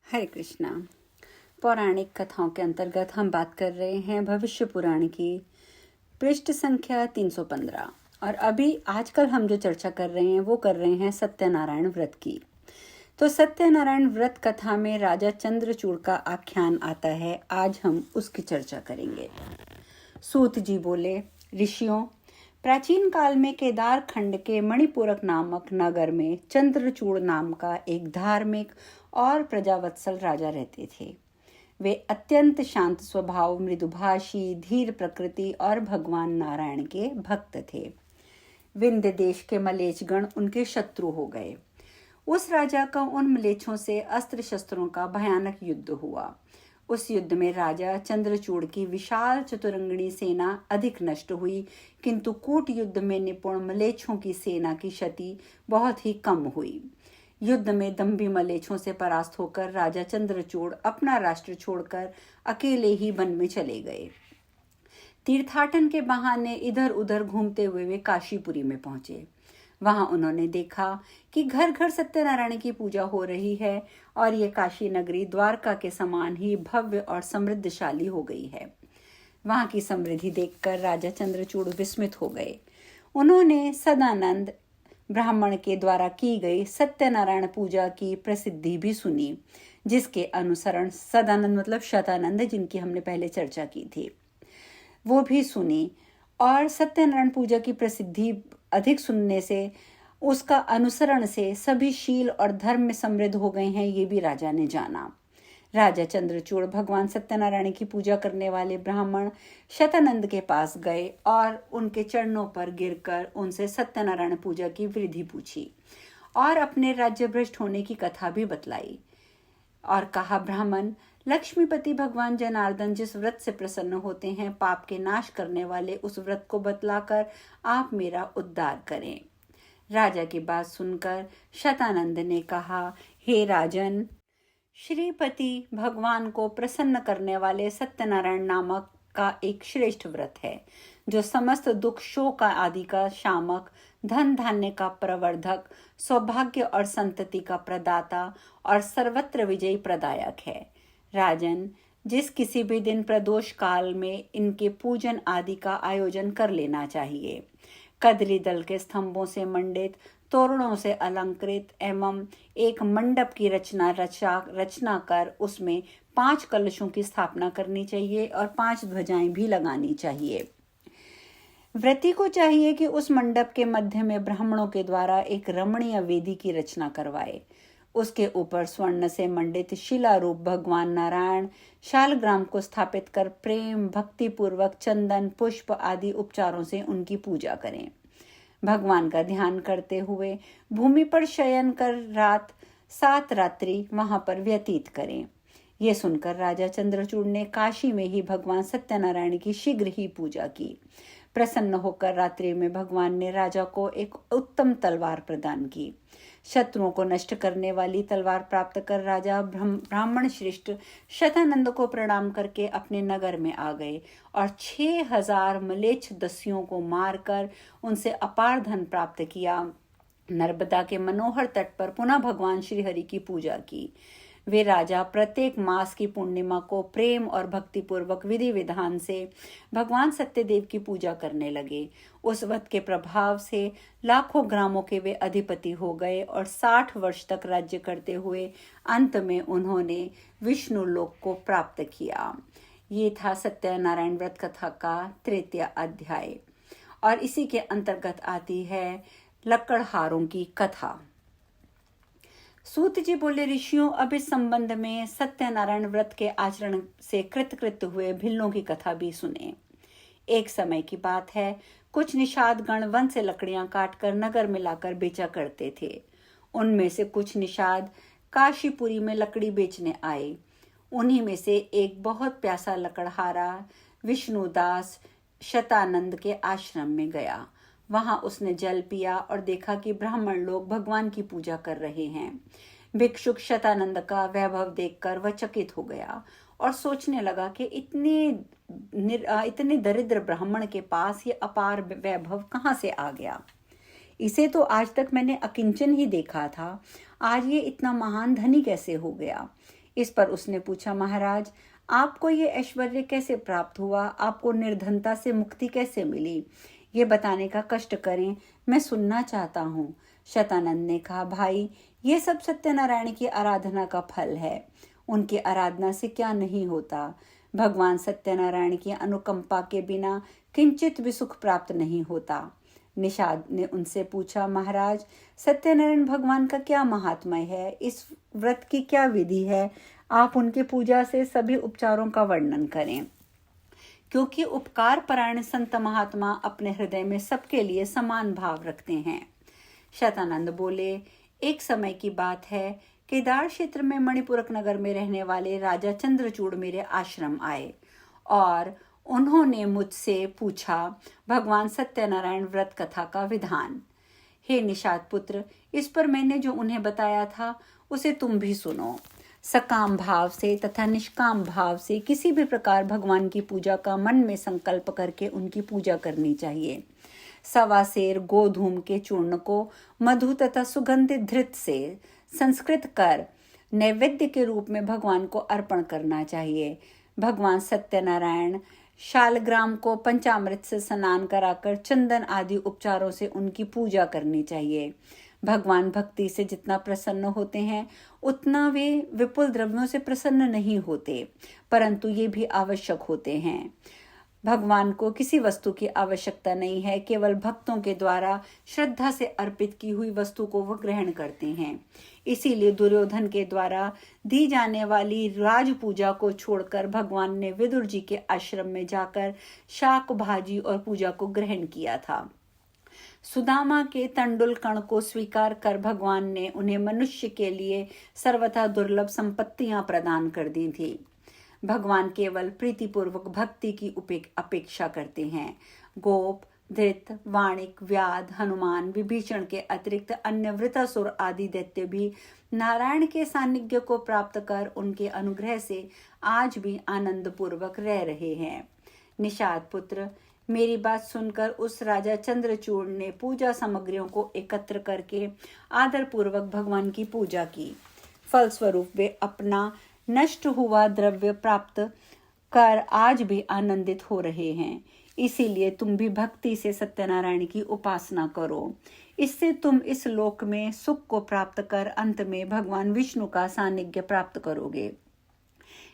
हरे कृष्णा। पौराणिक कथाओं के अंतर्गत हम बात कर रहे हैं भविष्य पुराण की पृष्ठ संख्या 315। और अभी आजकल हम जो चर्चा कर रहे हैं वो कर रहे हैं सत्यनारायण व्रत की। तो सत्यनारायण व्रत कथा में राजा चंद्रचूड़ का आख्यान आता है। आज हम उसकी चर्चा करेंगे। सूत जी बोले, ऋषियों, प्राचीन काल में केदार खंड के मणिपुरक नामक नगर में चंद्रचूड़ नाम का एक धार्मिक और प्रजावत्सल राजा रहते थे। वे अत्यंत शांत स्वभाव, मृदुभाषी, धीर प्रकृति और भगवान नारायण के भक्त थे। विंध्य देश के मलेचगण उनके शत्रु हो गए। उस राजा का उन मलेच्छों से अस्त्र शस्त्रों का भयानक युद्ध हुआ। उस युद्ध में राजा चंद्रचूड़ की विशाल चतुरंगिणी सेना अधिक नष्ट हुई, किंतु कूट युद्ध में निपुण मलेच्छों की सेना की क्षति बहुत ही कम हुई। युद्ध में दंभी मलेच्छों से परास्त होकर राजा चंद्रचूड़ अपना राष्ट्र छोड़कर अकेले ही वन में चले गए। तीर्थाटन के बहाने इधर उधर घूमते हुए वे काशीपुरी में पहुंचे। वहां उन्होंने देखा कि घर घर सत्यनारायण की पूजा हो रही है और ये काशी नगरी द्वारका के समान ही भव्य और समृद्धशाली हो गई है। वहां की समृद्धि देखकर राजा चंद्रचूड़ विस्मित हो गए। उन्होंने सदानंद ब्राह्मण के द्वारा की गई सत्यनारायण पूजा की प्रसिद्धि भी सुनी, जिसके अनुसरण सदानंद मतलब शतानंद, जिनकी हमने पहले चर्चा की थी, वो भी सुनी। और सत्यनारायण पूजा की प्रसिद्धि अधिक सुनने से, उसका अनुसरण से सभी शील और धर्म में समृद्ध हो गए हैं, ये भी राजा ने जाना। राजा चंद्रचूड़ भगवान सत्यनारायण की पूजा करने वाले ब्राह्मण शतानंद के पास गए और उनके चरणों पर गिरकर उनसे सत्यनारायण पूजा की विधि पूछी और अपने राज्य भ्रष्ट होने की कथा भी बतलाई और कहा, ब्राह्मण, लक्ष्मीपति भगवान जनार्दन जिस व्रत से प्रसन्न होते हैं, पाप के नाश करने वाले उस व्रत को बतलाकर आप मेरा उद्धार करें। राजा की बात सुनकर शतानंद ने कहा, हे राजन, श्रीपति भगवान को प्रसन्न करने वाले सत्यनारायण नामक का एक श्रेष्ठ व्रत है, जो समस्त दुख शोक आदि का शामक, धन धान्य का प्रवर्धक, सौभाग्य और संतति का प्रदाता और सर्वत्र विजयी प्रदायक है। राजन, जिस किसी भी दिन प्रदोष काल में इनके पूजन आदि का आयोजन कर लेना चाहिए। कदली दल के स्तंभों से मंडित, तोरणों से अलंकृत एवं एक मंडप की रचना कर उसमें 5 कलशों की स्थापना करनी चाहिए और 5 ध्वजाएं भी लगानी चाहिए। व्रती को चाहिए कि उस मंडप के मध्य में ब्राह्मणों के द्वारा एक रमणीय वेदी की रचना करवाए। उसके ऊपर स्वर्ण से मंडित शिला रूप भगवान नारायण शालग्राम को स्थापित कर प्रेम भक्ति पूर्वक चंदन पुष्प आदि उपचारों से उनकी पूजा करें। भगवान का ध्यान करते हुए भूमि पर शयन कर 7 रात्रि वहां पर व्यतीत करें। ये सुनकर राजा चंद्रचूड़ ने काशी में ही भगवान सत्यनारायण की शीघ्र ही पूजा की। प्रसन्न होकर रात्रि में भगवान ने राजा को एक उत्तम तलवार प्रदान की। शत्रुओं को नष्ट करने वाली तलवार प्राप्त कर राजा ब्राह्मण श्रेष्ठ शतानंद को प्रणाम करके अपने नगर में आ गए और 6000 मलेच्छ दस्युओं को मारकर उनसे अपार धन प्राप्त किया। नर्मदा के मनोहर तट पर पुनः भगवान श्री हरि की पूजा की। वे राजा प्रत्येक मास की पूर्णिमा को प्रेम और भक्ति पूर्वक विधि विधान से भगवान सत्यदेव की पूजा करने लगे। उस व्रत के प्रभाव से लाखों ग्रामों के वे अधिपति हो गए और 60 वर्ष तक राज्य करते हुए अंत में उन्होंने विष्णु लोक को प्राप्त किया। ये था सत्यनारायण व्रत कथा का 3वां अध्याय और इसी के अंतर्गत आती है लकड़हारों की कथा। सूत जी बोले, ऋषियों, अब इस संबंध में सत्यनारायण व्रत के आचरण से कृतकृत हुए भिल्लों की कथा भी सुने। एक समय की बात है, कुछ निषाद गण वन से लकड़ियां काटकर नगर में लाकर बेचा करते थे। उनमें से कुछ निषाद काशीपुरी में लकड़ी बेचने आए। उन्हीं में से एक बहुत प्यासा लकड़हारा विष्णुदास शतानंद के आश्रम में गया। वहां उसने जल पिया और देखा कि ब्राह्मण लोग भगवान की पूजा कर रहे हैं। भिक्षुक शतानंद का वैभव देखकर वह चकित हो गया और सोचने लगा कि इतने दरिद्र ब्राह्मण के पास ये अपार वैभव कहाँ से आ गया। इसे तो आज तक मैंने अकिंचन ही देखा था, आज ये इतना महान धनी कैसे हो गया। इस पर उसने पूछा, महाराज आपको ये ऐश्वर्य कैसे प्राप्त हुआ? आपको निर्धनता से मुक्ति कैसे मिली? ये बताने का कष्ट करें, मैं सुनना चाहता हूँ। शतानंद ने कहा, भाई ये सब सत्यनारायण की आराधना का फल है। उनकी आराधना से क्या नहीं होता। भगवान सत्यनारायण की अनुकंपा के बिना किंचित भी सुख प्राप्त नहीं होता। निषाद ने उनसे पूछा, महाराज सत्यनारायण भगवान का क्या महात्म्य है? इस व्रत की क्या विधि है? आप उनकी पूजा से सभी उपचारों का वर्णन करें, क्योंकि उपकार परायण संत महात्मा अपने हृदय में सबके लिए समान भाव रखते हैं। शतानंद बोले, एक समय की बात है, केदार क्षेत्र में मणिपुरक नगर में रहने वाले राजा चंद्रचूड़ मेरे आश्रम आए और उन्होंने मुझसे पूछा भगवान सत्यनारायण व्रत कथा का विधान। हे निषाद पुत्र, इस पर मैंने जो उन्हें बताया था उसे तुम भी सुनो। सकाम भाव से तथा निष्काम भाव से किसी भी प्रकार भगवान की पूजा का मन में संकल्प करके उनकी पूजा करनी चाहिए। सवा सेर गोधूम के चूर्ण को मधु तथा सुगंधित धृत से संस्कृत कर नैवेद्य के रूप में भगवान को अर्पण करना चाहिए। भगवान सत्यनारायण शालग्राम को पंचामृत से स्नान कराकर चंदन आदि उपचारों से उनकी पूजा करनी चाहिए। भगवान भक्ति से जितना प्रसन्न होते हैं उतना वे विपुल द्रव्यों से प्रसन्न नहीं होते, परंतु ये भी आवश्यक होते हैं। भगवान को किसी वस्तु की आवश्यकता नहीं है, केवल भक्तों के द्वारा श्रद्धा से अर्पित की हुई वस्तु को वह ग्रहण करते हैं। इसीलिए दुर्योधन के द्वारा दी जाने वाली राज पूजा को छोड़कर भगवान ने विदुर जी के आश्रम में जाकर शाक भाजी और पूजा को ग्रहण किया था। सुदामा के तंडुल कण को स्वीकार कर भगवान ने उन्हें मनुष्य के लिए सर्वथा दुर्लभ संपत्तियां प्रदान कर दी थी। भगवान केवल प्रीतिपूर्वक भक्ति की अपेक्षा करते हैं। गोप, धृत, वाणिक, व्याध, हनुमान, विभीषण के अतिरिक्त अन्य वृतासुर आदि दैत्य भी नारायण के सान्निध्य को प्राप्त कर उनके अनुग्रह से आज भी आनंद पूर्वक रह रहे हैं। निषाद पुत्र, मेरी बात सुनकर उस राजा चंद्रचूड़ ने पूजा सामग्रियों को एकत्र करके आदर पूर्वक भगवान की पूजा की। फलस्वरूप वे अपना नष्ट हुआ द्रव्य प्राप्त कर आज भी आनंदित हो रहे हैं। इसीलिए तुम भी भक्ति से सत्यनारायण की उपासना करो। इससे तुम इस लोक में सुख को प्राप्त कर अंत में भगवान विष्णु का सानिध्य प्राप्त करोगे।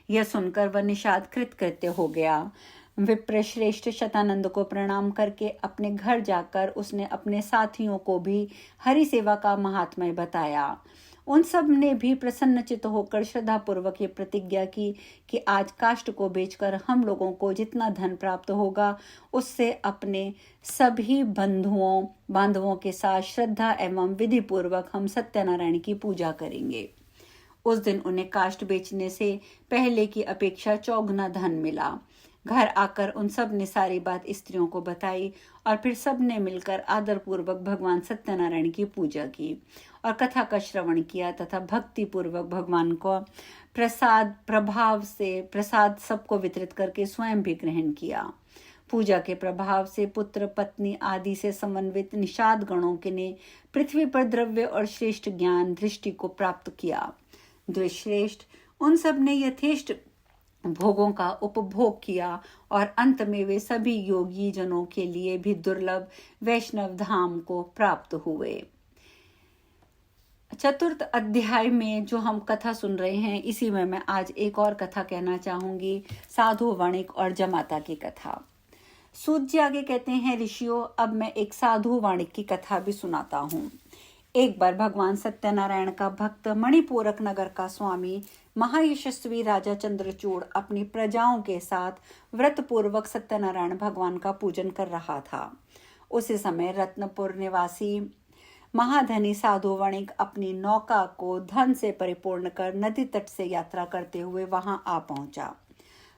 यह सुनकर वह निषाद कृतकृत्य हो गया। विप्र श्रेष्ठ शतानंद को प्रणाम करके अपने घर जाकर उसने अपने साथियों को भी हरि सेवा का महात्म्य बताया। उन सब ने भी प्रसन्नचित्त होकर श्रद्धा पूर्वक ये प्रतिज्ञा की कि आज काष्ठ को बेचकर हम लोगों को जितना धन प्राप्त होगा उससे अपने सभी बांधवों के साथ श्रद्धा एवं विधि पूर्वक हम सत्यनारायण की पूजा करेंगे। उस दिन उन्हें काष्ठ बेचने से पहले की अपेक्षा चौगुना धन मिला। घर आकर उन सब ने सारी बात स्त्रियों को बताई और फिर सब ने मिलकर आदर पूर्वक भगवान सत्यनारायण की पूजा की और कथा का श्रवण किया तथा भक्ति पूर्वक भगवान को प्रसाद सबको वितरित करके स्वयं भी ग्रहण किया। पूजा के प्रभाव से पुत्र पत्नी आदि से समन्वित निषाद गणों के ने पृथ्वी पर द्रव्य और श्रेष्ठ ज्ञान दृष्टि को प्राप्त किया। द्विश्रेष्ठ उन सब ने यथेष्ट भोगों का उपभोग किया और अंत में वे सभी योगी जनों के लिए भी दुर्लभ वैष्णव धाम को प्राप्त हुए। चतुर्थ अध्याय में जो हम कथा सुन रहे हैं, इसी में मैं आज एक और कथा कहना चाहूंगी, साधु वणिक और जमाता की कथा। सूत जी आगे कहते हैं, ऋषियों अब मैं एक साधु वणिक की कथा भी सुनाता हूँ। एक बार भगवान सत्यनारायण का भक्त मणिपूरक नगर का स्वामी महायशस्वी राजा चंद्रचूड़ अपनी प्रजाओं के साथ व्रत पूर्वक सत्यनारायण भगवान का पूजन कर रहा था। उसी समय रत्नपुर निवासी महाधनी साधु वणिक अपनी नौका को धन से परिपूर्ण कर नदी तट से यात्रा करते हुए वहां आ पहुंचा।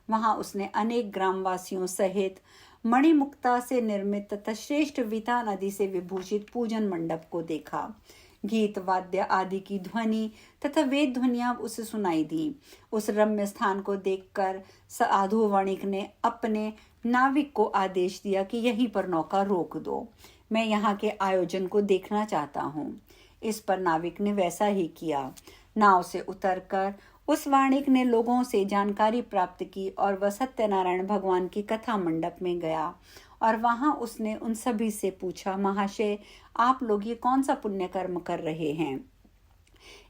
वहां उसने अनेक ग्रामवासियों सहित मणिमुक्ता से निर्मित तथा श्रेष्ठ विता नदी से विभूषित पूजन मंडप को देखा। गीत वाद्य आदि की ध्वनि तथा वेद ध्वनियां उसे सुनाई दी। उस रम्य स्थान को देखकर साधु वणिक ने अपने नाविक को आदेश दिया कि यहीं पर नौका रोक दो, मैं यहाँ के आयोजन को देखना चाहता हूँ। इस पर नाविक ने वैसा ही किया। नाव से उतरकर उस वाणिक ने लोगों से जानकारी प्राप्त की और वह सत्यनारायण भगवान की कथा मंडप में गया और वहां उसने उन सभी से पूछा, महाशय, आप लोग ये कौन सा पुण्य कर्म कर रहे हैं?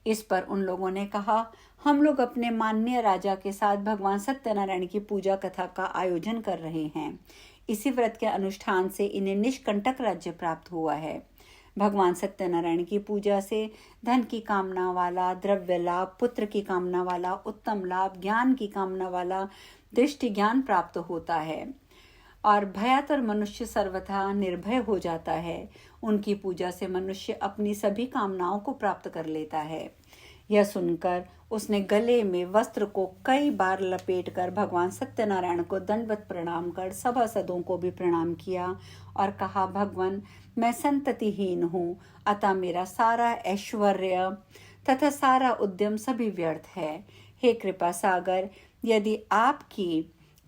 इस पर उन लोगों ने कहा, हम लोग अपने माननीय राजा के साथ भगवान सत्यनारायण की पूजा कथा का आयोजन कर रहे हैं। इसी व्रत के अनुष्ठान से इन्हें निष्कंटक राज्य प्राप्त हुआ है। भगवान सत्यनारायण की पूजा से धन की कामना वाला, द्रव्य लाभ, पुत्र की कामना वाला, उत्तम लाभ, ज्ञान की कामना वाला दृष्टि ज्ञान प्राप्त होता है और भयातर मनुष्य सर्वथा निर्भय हो जाता है। उनकी पूजा से मनुष्य अपनी सभी कामनाओं को प्राप्त कर लेता है। यह सुनकर उसने गले में वस्त्र को कई बार लपेटकर भगवान सत्यनारायण को दंडवत प्रणाम कर सभासदों को भी प्रणाम किया और कहा, भगवान, मैं संततिहीन हूँ, अतः मेरा सारा ऐश्वर्य तथा सारा उद्यम सभी व्यर्थ है। हे कृपा सागर, यदि आपकी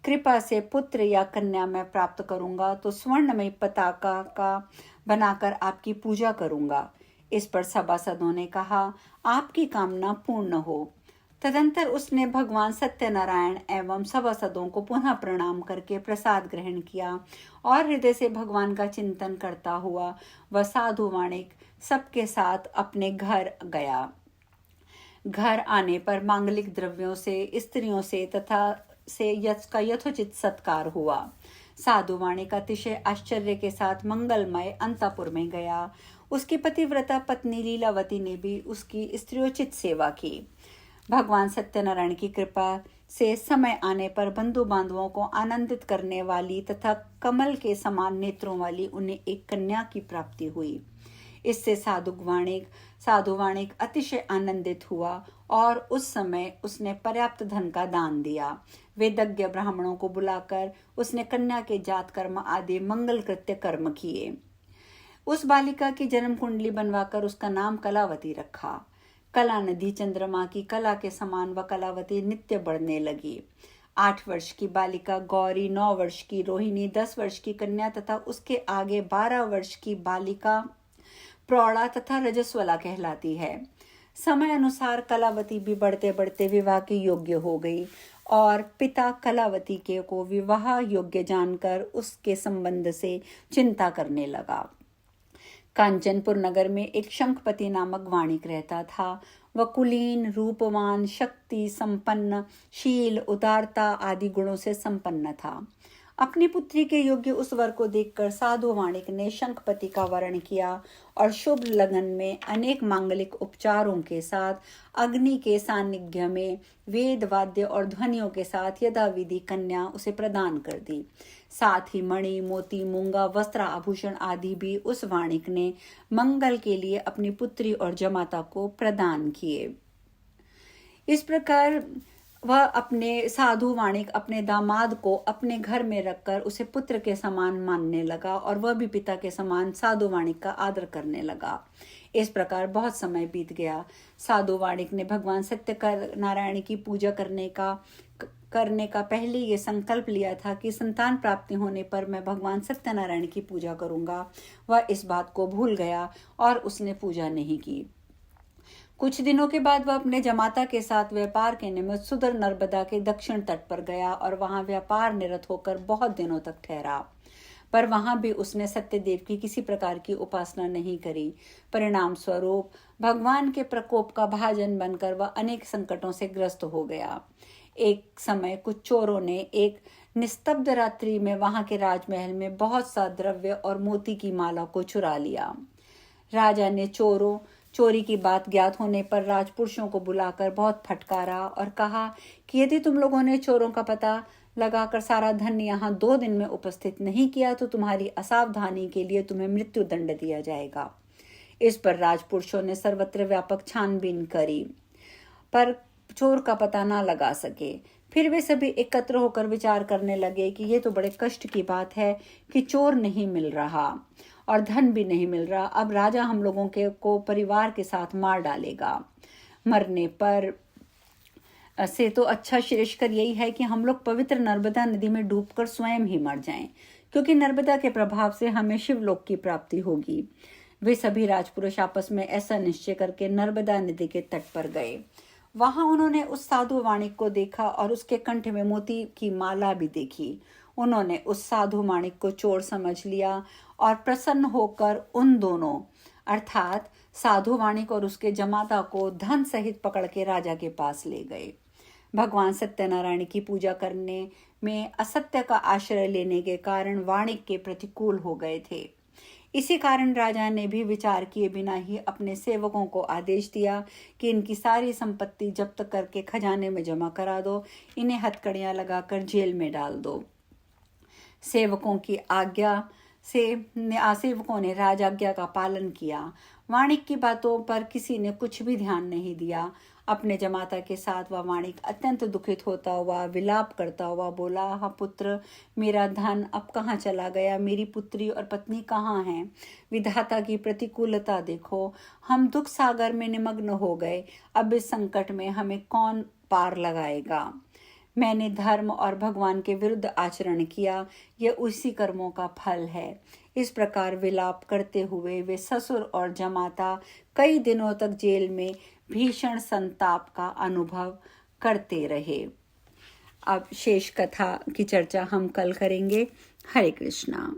कृपा से पुत्र या कन्या मैं प्राप्त करूंगा तो स्वर्णमयी पताका का बनाकर आपकी पूजा करूंगा। इस पर सभासदों ने कहा, आपकी कामना पूर्ण हो। तदंतर उसने भगवान सत्यनारायण एवं सभासदों को पुनः प्रणाम करके प्रसाद ग्रहण किया और हृदय से भगवान का चिंतन करता हुआ वह साधु वाणिक सबके साथ अपने घर गया। घर आने पर मांगलिक द्रव्यों से, स्त्रियों से तथा से का यथोचित सत्कार हुआ। साधु वाणिक अतिशय आश्चर्य के साथ मंगलमय अंतपुर में गया। उसकी पतिव्रता पत्नी लीलावती ने भी उसकी स्त्रियोचित सेवा की। भगवान सत्यनारायण की कृपा से समय आने पर बंधु बांधवों को आनंदित करने वाली तथा कमल के समान नेत्रों वाली उन्हें एक कन्या की प्राप्ति हुई। इससे साधु वाणिक अतिशय आनंदित हुआ और उस समय उसने पर्याप्त धन का दान दिया। वेदज्ञ ब्राह्मणों को बुलाकर उसने कन्या के जात कर्म आदि मंगल कृत्य कर्म किए। उस बालिका की जन्म कुंडली बनवाकर उसका नाम कलावती रखा। कला नदी चंद्रमा की कला के समान वह कलावती नित्य बढ़ने लगी। 8 वर्ष की बालिका गौरी, 9 वर्ष की रोहिणी, 10 वर्ष की कन्या तथा उसके आगे 12 वर्ष की बालिका प्रौढ़ा तथा रजस्वला कहलाती है। समय अनुसार कलावती भी बढ़ते बढ़ते विवाह के योग्य हो गई और पिता कलावती के को विवाह योग्य जानकर उसके संबंध से चिंता करने लगा। कांचनपुर नगर में एक शंखपति नामक वाणिक रहता था। वह कुलीन, रूपवान, शक्ति संपन्न, शील, उदारता आदि गुणों से संपन्न था। अपनी पुत्री के योग्य उस वर को देखकर साधु वाणिक ने शंखपति का वरण किया और शुभ लगन में अनेक मांगलिक उपचारों के साथ अग्नि के सानिध्य में वेद वाद्य और ध्वनियों के साथ यथाविधि कन्या उसे प्रदान कर दी। साथ ही मणि, मोती, मूंगा, वस्त्र, आभूषण आदि भी उस वाणिक ने मंगल के लिए अपनी पुत्री और जमाता को प्रदान किए। इस प्रकार वह अपने साधु वाणिक अपने दामाद को अपने घर में रखकर उसे पुत्र के समान मानने लगा और वह भी पिता के समान साधु वाणिक का आदर करने लगा। इस प्रकार बहुत समय बीत गया। साधु वाणिक ने भगवान सत्यनारायण की पूजा करने का पहले ये संकल्प लिया था कि संतान प्राप्ति होने पर मैं भगवान सत्यनारायण की पूजा करूंगा। वह इस बात को भूल गया और उसने पूजा नहीं की। कुछ दिनों के बाद वह अपने जमाता के साथ व्यापार के निमित्त सुदूर नर्मदा के दक्षिण तट पर गया और वहां व्यापार निरत होकर बहुत दिनों तक ठहरा। पर वहां भी उसने सत्यदेव की किसी प्रकार की उपासना नहीं करी। परिणाम स्वरूप भगवान के प्रकोप का भाजन बनकर वह अनेक संकटों से ग्रस्त हो गया। एक समय कुछ चोरों ने एक निस्तब्ध रात्रि में वहां के राजमहल में बहुत सा द्रव्य और मोती की माला को चुरा लिया। राजा ने चोरी की बात ज्ञात होने पर राजपुरुषों को बुलाकर बहुत फटकारा और कहा कि यदि तुम लोगों ने चोरों का पता लगाकर सारा धन यहाँ 2 दिन में उपस्थित नहीं किया तो तुम्हारी असावधानी के लिए तुम्हें मृत्यु दंड दिया जाएगा। इस पर राजपुरुषों ने सर्वत्र व्यापक छानबीन करी पर चोर का पता ना लगा सके। फिर वे सभी एकत्र होकर विचार करने लगे कि ये तो बड़े कष्ट की बात है कि चोर नहीं मिल रहा और धन भी नहीं मिल रहा। अब राजा हम लोगों को परिवार के साथ मार डालेगा। मरने पर से तो अच्छा श्रेष्ठकर यही है कि हम लोग पवित्र नर्मदा नदी में डूबकर स्वयं ही मर जाएं, क्योंकि नर्मदा के प्रभाव से हमें शिवलोक की प्राप्ति होगी। वे सभी राजपुरुष आपस में ऐसा निश्चय करके नर्मदा नदी के तट पर गए। वहां उन्होंने उस साधु वाणिक को देखा और उसके कंठ में मोती की माला भी देखी। उन्होंने उस साधु वाणिक को चोर समझ लिया और प्रसन्न होकर उन दोनों अर्थात साधु वाणिक और उसके जमाता को धन सहित पकड़ के राजा के पास ले गए। भगवान सत्यनारायण की पूजा करने में असत्य का आश्रय लेने के कारण वाणिक के प्रतिकूल हो गए थे। इसी कारण राजा ने भी विचार किए बिना ही अपने सेवकों को आदेश दिया कि इनकी सारी संपत्ति जब्त करके खजाने में जमा करा दो, इन्हें हथकड़ियां लगाकर जेल में डाल दो। सेवकों की आज्ञा से सेवकों ने राजाज्ञा का पालन किया। वाणिक की बातों पर किसी ने कुछ भी ध्यान नहीं दिया। अपने जमाता के साथ वह वाणिक अत्यंत दुखित होता हुआ विलाप करता हुआ बोला, हाँ पुत्र, मेरा धन अब कहाँ चला गया, मेरी पुत्री और पत्नी कहाँ हैं? विधाता की प्रतिकूलता देखो, हम दुख सागर में निमग्न हो गए। अब इस संकट में हमें कौन पार लगाएगा? मैंने धर्म और भगवान के विरुद्ध आचरण किया, यह उसी कर्मों का फल है। इस प्रकार विलाप करते हुए वे ससुर और जमाता कई दिनों तक जेल में भीषण संताप का अनुभव करते रहे। अब शेष कथा की चर्चा हम कल करेंगे। हरे कृष्णा।